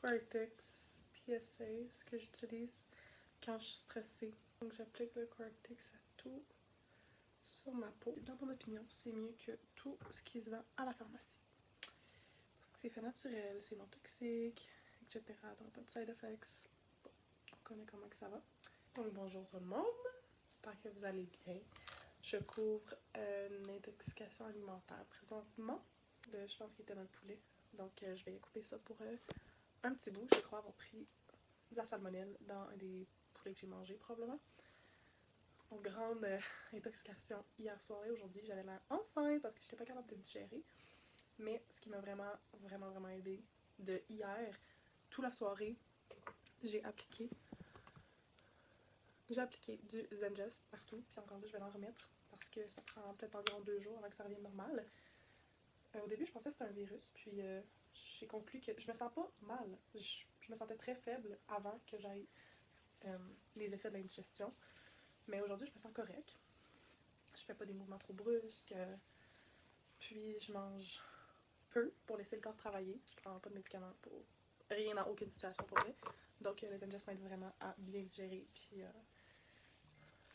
Cortex PSA, ce que j'utilise quand je suis stressée. Donc j'applique le Cortex à tout sur ma peau. Dans mon opinion, c'est mieux que tout ce qui se vend à la pharmacie. Parce que c'est fait naturel, c'est non toxique, etc. Donc pas de side effects. Bon, on connaît comment que ça va. Donc bonjour tout le monde, j'espère que vous allez bien. Je couvre une intoxication alimentaire présentement. Je pense qu'il était dans le poulet. Donc je vais couper ça pour un petit bout. Je crois avoir pris de la salmonelle dans un des poulets que j'ai mangé probablement. Donc grande intoxication hier soir et aujourd'hui. J'avais l'air enceinte parce que je n'étais pas capable de digérer. Mais ce qui m'a vraiment aidé de hier, toute la soirée, j'ai appliqué du Zengest partout. Puis encore là, je vais en remettre parce que ça prend peut-être environ 2 jours avant que ça revienne normal. Au début, je pensais que c'était un virus, puis j'ai conclu que je me sens pas mal. Je me sentais très faible avant que j'aille les effets de l'indigestion. Mais aujourd'hui, je me sens correct. Je fais pas des mouvements trop brusques. Puis je mange peu pour laisser le corps travailler. Je prends pas de médicaments pour rien dans aucune situation pour vrai. Donc les ingestes m'aident vraiment à bien digérer. Puis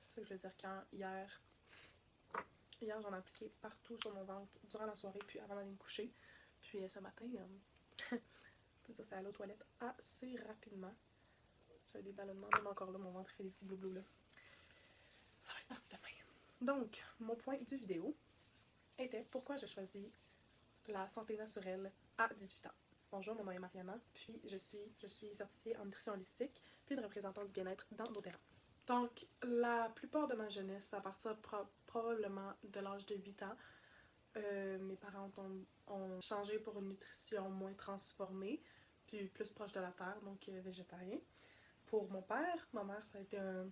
c'est ça que je veux dire quand hier j'en ai appliqué partout sur mon ventre durant la soirée puis avant d'aller me coucher. Puis ce matin, je peux dire c'est allé aux toilettes assez rapidement. J'avais des ballonnements, même encore là, mon ventre fait des petits blou là. Ça va être parti demain. Donc, mon point du vidéo était pourquoi j'ai choisi la santé naturelle à 18 ans. Bonjour, mon nom est Mariana, puis je suis certifiée en nutrition holistique, puis une représentante du bien-être dans doTERRA. Donc, la plupart de ma jeunesse, à partir probablement de l'âge de 8 ans, mes parents ont changé pour une nutrition moins transformée, puis plus proche de la terre, donc végétarien. Pour mon père, ma mère, ça a été un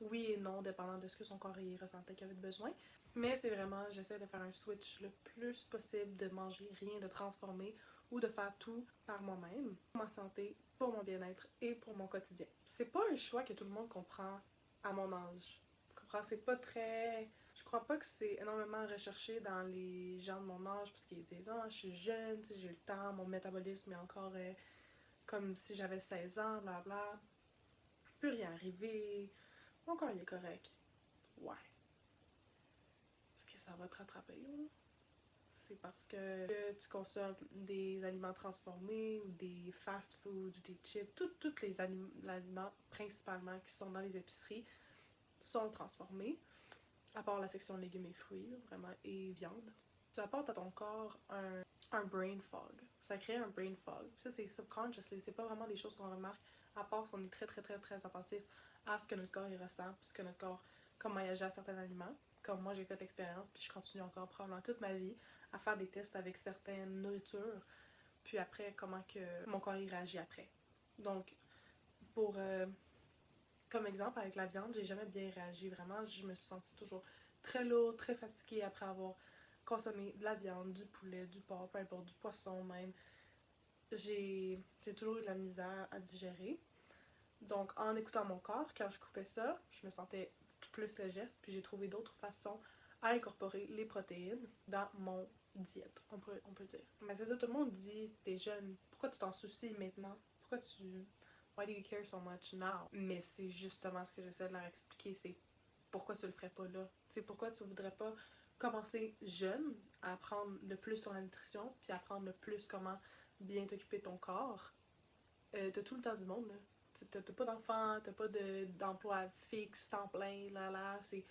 oui et non, dépendant de ce que son corps y ressentait qu'il avait besoin. Mais c'est vraiment, j'essaie de faire un switch le plus possible, de manger rien de transformé ou de faire tout par moi-même, pour ma santé, pour mon bien-être et pour mon quotidien. C'est pas un choix que tout le monde comprend à mon âge. Tu comprends? C'est pas très... Je crois pas que c'est énormément recherché dans les gens de mon âge parce qu'ils disent « Ah, je suis jeune, j'ai le temps, mon métabolisme est encore comme si j'avais 16 ans, blabla. Plus rien arriver, mon corps il est correct. » Ouais. Est-ce que ça va te rattraper, là? C'est parce que tu consommes des aliments transformés ou des fast-food ou des chips. Tous les aliments principalement qui sont dans les épiceries sont transformés, à part la section légumes et fruits, là, vraiment, et viande. Tu apportes à ton corps un brain fog. Ça crée un brain fog. Ça, c'est subconscious. C'est pas vraiment des choses qu'on remarque, à part si on est très attentif à ce que notre corps il ressent, puis ce que notre corps, comment il agit à certains aliments. Comme moi, j'ai fait l'expérience, puis je continue encore probablement toute ma vie à faire des tests avec certaines nourritures, puis après, comment que mon corps il réagit après. Donc, pour comme exemple, avec la viande, j'ai jamais bien réagi. Vraiment, je me suis sentie toujours très lourde, très fatiguée après avoir consommé de la viande, du poulet, du porc, peu importe, du poisson même. J'ai toujours eu de la misère à digérer. Donc, en écoutant mon corps, quand je coupais ça, je me sentais plus légère. Puis j'ai trouvé d'autres façons à incorporer les protéines dans mon diète, on peut dire. Mais c'est ça, tout le monde dit, t'es jeune, pourquoi tu t'en soucies maintenant? Pourquoi tu... Why do you care so much now? Mais c'est justement ce que j'essaie de leur expliquer, c'est pourquoi tu le ferais pas là? Tu sais, pourquoi tu voudrais pas commencer jeune à apprendre le plus sur la nutrition, puis apprendre le plus comment bien t'occuper de ton corps? T'as tout le temps du monde, là. T'as pas d'enfant, t'as pas d'emploi fixe, temps plein, c'est...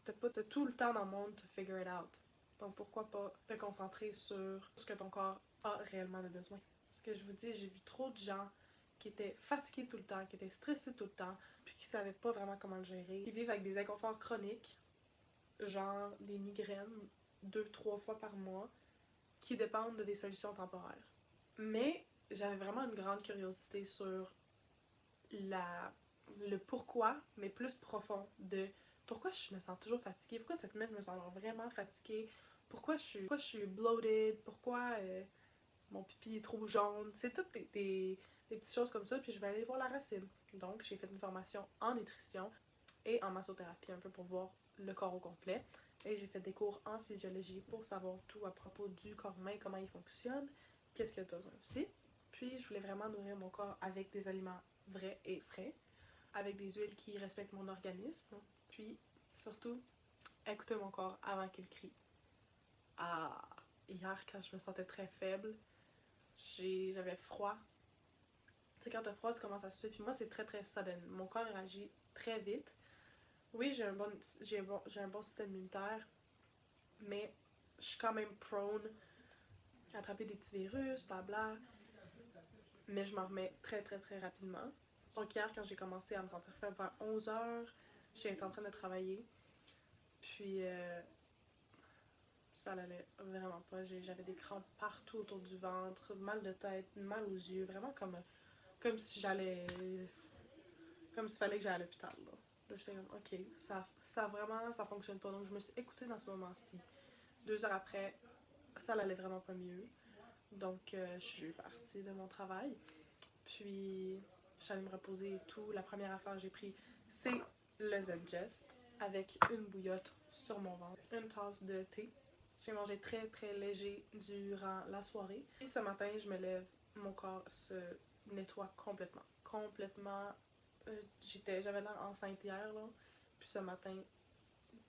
T'as tout le temps dans le monde to figure it out. Donc pourquoi pas te concentrer sur ce que ton corps a réellement besoin. Parce que je vous dis, j'ai vu trop de gens qui étaient fatigués tout le temps, qui étaient stressés tout le temps, puis qui savaient pas vraiment comment le gérer, qui vivent avec des inconforts chroniques, genre des migraines 2-3 fois par mois, qui dépendent de des solutions temporaires. Mais j'avais vraiment une grande curiosité sur le pourquoi, mais plus profond, de pourquoi je me sens toujours fatiguée, pourquoi cette semaine je me sens vraiment fatiguée, pourquoi je suis bloated, pourquoi mon pipi est trop jaune. C'est toutes des petites choses comme ça, puis je vais aller voir la racine. Donc, j'ai fait une formation en nutrition et en massothérapie, un peu pour voir le corps au complet. Et j'ai fait des cours en physiologie pour savoir tout à propos du corps humain, comment il fonctionne, qu'est-ce qu'il a besoin aussi. Puis je voulais vraiment nourrir mon corps avec des aliments vrais et frais, avec des huiles qui respectent mon organisme. Puis surtout, écouter mon corps avant qu'il crie. Ah, hier quand je me sentais très faible, j'avais froid. Tu sais, quand t'as froid, tu commences à suer. Puis moi, c'est très très sudden. Mon corps réagit très vite. Oui, j'ai un bon système immunitaire, mais je suis quand même prone à attraper des petits virus, blabla. Mais je m'en remets très très très rapidement. Donc hier, quand j'ai commencé à me sentir faible vers 11 h, j'étais en train de travailler. Puis ça allait vraiment pas. J'avais des crampes partout autour du ventre, mal de tête, mal aux yeux, vraiment comme si j'allais. Comme s'il fallait que j'aille à l'hôpital. Là, j'étais comme, ok, ça vraiment, ça fonctionne pas. Donc je me suis écoutée dans ce moment-ci. 2 heures après, ça allait vraiment pas mieux. Donc je suis partie de mon travail. Puis je suis allée me reposer et tout. La première affaire que j'ai pris, c'est le Zengest avec une bouillotte sur mon ventre, une tasse de thé. J'ai mangé très très léger durant la soirée. Et ce matin, je me lève, mon corps se nettoie complètement. Complètement. J'avais l'air enceinte hier, là. Puis ce matin,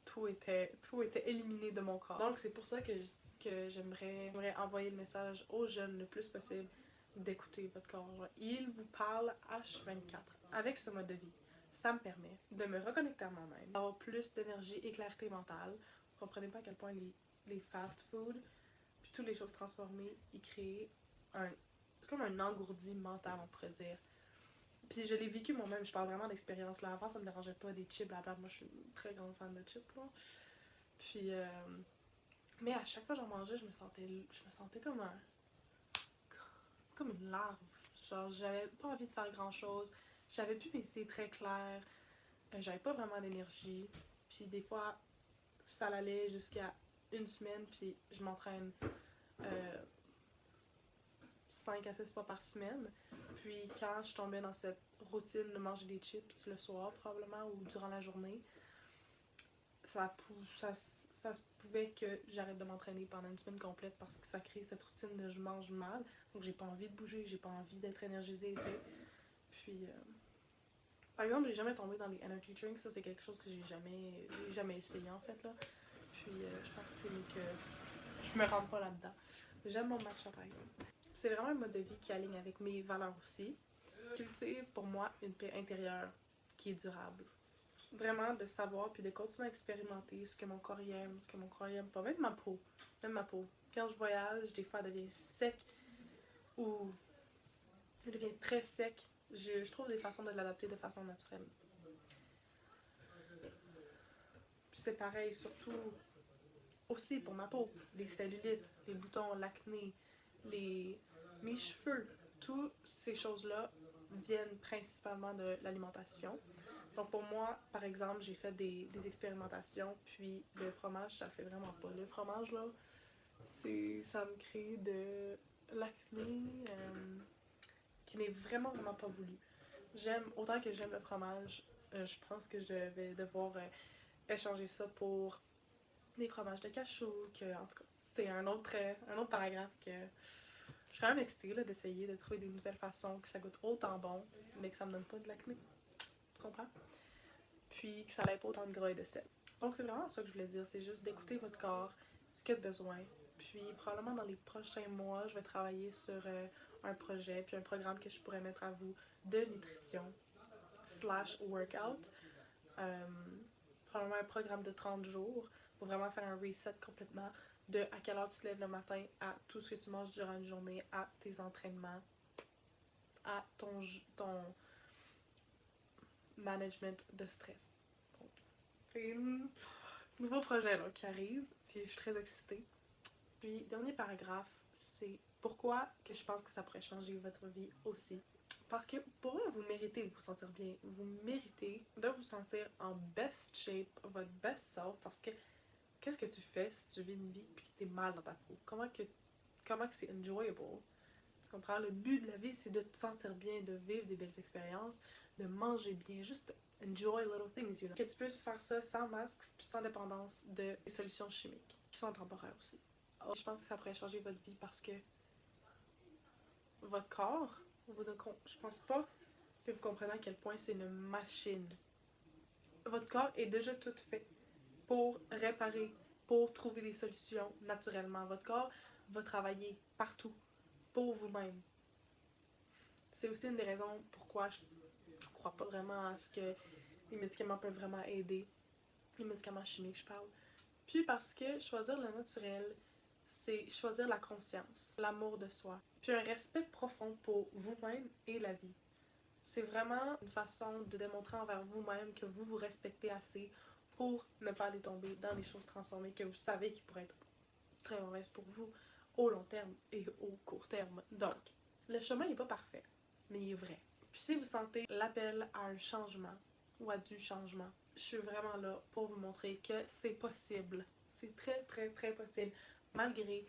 tout était éliminé de mon corps. Donc c'est pour ça que j'aimerais envoyer le message aux jeunes le plus possible d'écouter votre corps. Genre, il vous parle H24 avec ce mode de vie. Ça me permet de me reconnecter à moi-même, d'avoir plus d'énergie et clarté mentale. Vous comprenez pas à quel point les fast food, puis toutes les choses transformées, ils créent un... C'est comme un engourdi mental, on pourrait dire. Puis je l'ai vécu moi-même, je parle vraiment d'expérience. Là, avant, ça me dérangeait pas, des chips, blablabla. Moi, je suis une très grande fan de chips, là. Puis, mais à chaque fois que j'en mangeais, je me sentais comme une larve. Genre, j'avais pas envie de faire grand-chose. J'avais plus mes idées très claires. J'avais pas vraiment d'énergie. Puis des fois, ça allait jusqu'à une semaine, puis je m'entraîne 5 à 6 fois par semaine. Puis quand je tombais dans cette routine de manger des chips le soir, probablement, ou durant la journée, ça se pouvait que j'arrête de m'entraîner pendant une semaine complète parce que ça crée cette routine de je mange mal. Donc j'ai pas envie de bouger, j'ai pas envie d'être énergisée, tu sais. Puis, par exemple, j'ai jamais tombé dans les energy drinks. Ça, c'est quelque chose que j'ai jamais essayé, en fait, là. Puis, je pense que c'est mieux que je me rende pas là-dedans. J'aime mon matcha, par exemple. C'est vraiment un mode de vie qui aligne avec mes valeurs aussi. Cultive, pour moi, une paix intérieure qui est durable. Vraiment de savoir puis de continuer à expérimenter ce que mon corps aime, ce que mon corps aime pas. Même ma peau. Même ma peau. Quand je voyage, des fois, elle devient sec ou elle devient très sec. Je trouve des façons de l'adapter de façon naturelle. Puis c'est pareil, surtout aussi pour ma peau. Les cellulites, les boutons, l'acné, mes cheveux. Toutes ces choses-là viennent principalement de l'alimentation. Donc pour moi, par exemple, j'ai fait des expérimentations, puis le fromage, ça le fait vraiment pas. Le fromage, là, ça me crée de l'acné qui n'est vraiment, vraiment pas voulu. Autant que j'aime le fromage, je pense que je vais devoir échanger ça pour des fromages de cachou, en tout cas, c'est un autre paragraphe que je suis quand même excitée là, d'essayer de trouver des nouvelles façons que ça goûte autant bon, mais que ça me donne pas de l'acné. Tu comprends? Puis que ça n'ait pas autant de gras et de sel. Donc c'est vraiment ça que je voulais dire, c'est juste d'écouter votre corps, ce qu'il a besoin. Puis probablement dans les prochains mois, je vais travailler sur un projet, puis un programme que je pourrais mettre à vous de nutrition slash workout. Euh, Probablement un programme de 30 jours pour vraiment faire un reset complètement de à quelle heure tu te lèves le matin, à tout ce que tu manges durant une journée, à tes entraînements, à ton management de stress. Donc, c'est un nouveau projet là, qui arrive, puis je suis très excitée. Puis, dernier paragraphe, c'est pourquoi que je pense que ça pourrait changer votre vie aussi. Parce que pour eux, vous méritez de vous sentir bien. Vous méritez de vous sentir en best shape, votre best self. Parce que qu'est-ce que tu fais si tu vis une vie et que t'es mal dans ta peau? Comment que c'est enjoyable? Tu comprends? Le but de la vie, c'est de te sentir bien, de vivre des belles expériences, de manger bien, juste enjoy little things, you know. Que tu puisses faire ça sans masque, sans dépendance de des solutions chimiques, qui sont temporaires aussi. Je pense que ça pourrait changer votre vie parce que votre corps, je pense pas que vous comprenez à quel point c'est une machine. Votre corps est déjà tout fait pour réparer, pour trouver des solutions naturellement. Votre corps va travailler partout pour vous-même. C'est aussi une des raisons pourquoi je crois pas vraiment à ce que les médicaments peuvent vraiment aider. Les médicaments chimiques, je parle. Puis parce que choisir le naturel, c'est choisir la conscience, l'amour de soi, puis un respect profond pour vous-même et la vie. C'est vraiment une façon de démontrer envers vous-même que vous vous respectez assez pour ne pas aller tomber dans les choses transformées que vous savez qui pourraient être très mauvaises pour vous au long terme et au court terme. Donc, le chemin n'est pas parfait, mais il est vrai. Puis si vous sentez l'appel à un changement ou à du changement, je suis vraiment là pour vous montrer que c'est possible. C'est très, très, très possible. Malgré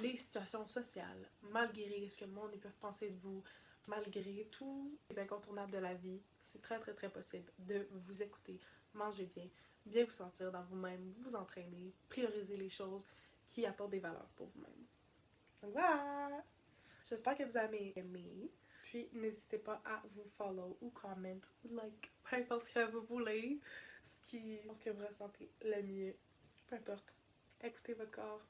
les situations sociales, malgré ce que le monde peut penser de vous, malgré tous les incontournables de la vie, c'est très, très, très possible de vous écouter, manger bien, bien vous sentir dans vous-même, vous entraîner, prioriser les choses qui apportent des valeurs pour vous-même. Donc voilà! J'espère que vous avez aimé. Puis n'hésitez pas à vous follow ou comment, like, peu importe ce que vous voulez, ce que vous ressentez le mieux. Peu importe. Écoutez votre corps.